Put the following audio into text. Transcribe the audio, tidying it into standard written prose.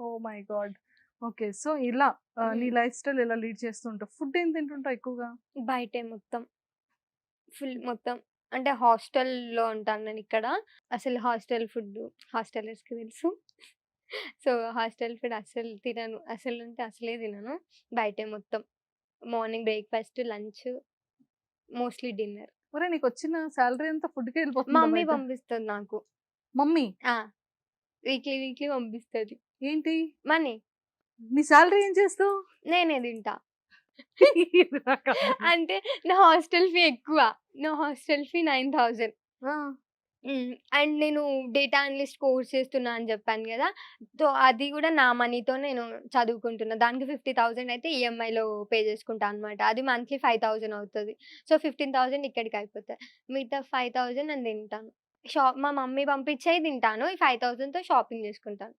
Oh my God! Okay. So, ఇలా నీ హ్మ్. లైఫ్ స్టైల్ ఇలా లీడ్ చేస్తుంటావు. ఫుడ్ ఏం తింటుంటావు ఎక్కువగా? బయటే మొత్తం. ఫుల్ మొత్తం. అంటే హాస్టల్‌లో ఉంటాను నేనిక్కడ. అసలు హాస్టల్ ఫుడ్డు హాస్టలర్స్‌కి తెలుసు. సో, హాస్టల్ ఫుడ్ అస్సలు తినను. అసలంటే అసలే తినను. బయటే మొత్తం. Morning breakfast, lunch, mostly dinner. ఒరేయ్! నీకొచ్చిన సాలరీ అంతా ఫుడ్‌కే మా ఎళ్ళిపోతుందా మమ్మీ బయట? పంపిస్తది నాకు. మమ్మీ ఆ! వీక్లీ పంపిస్తది. ఏంటి? మనీ. నీ సాలరీ ఏం చేస్తావు? నేనే తింటా. ఇది నాకర్థం అంటే నా హాస్టల్ ఫీ ఎక్కువ. నా హాస్టల్ ఫీ 9,000. ఆ! అండ్ నేను డేటా అనలిస్ట్ కోర్స్ చేస్తున్నా అని జెప్పాను గదా! సో, అది గూడా నా మనీతో నేను చదువుకుంటున్నా. దానికి 50,000 అయితే ఈఎంఐలో పే జేసుకుంటా అనమాట. అది మంత్లీ 5,000 అవుతది. సో, 15,000 ఇక్కడికయిపోతాయి. మిగతా 5,000 నేను తింటాను. మా మమ్మీ పంపించేయి తింటాను. ఈ 5,000తో షాపింగ్ జేసుకుంటాను.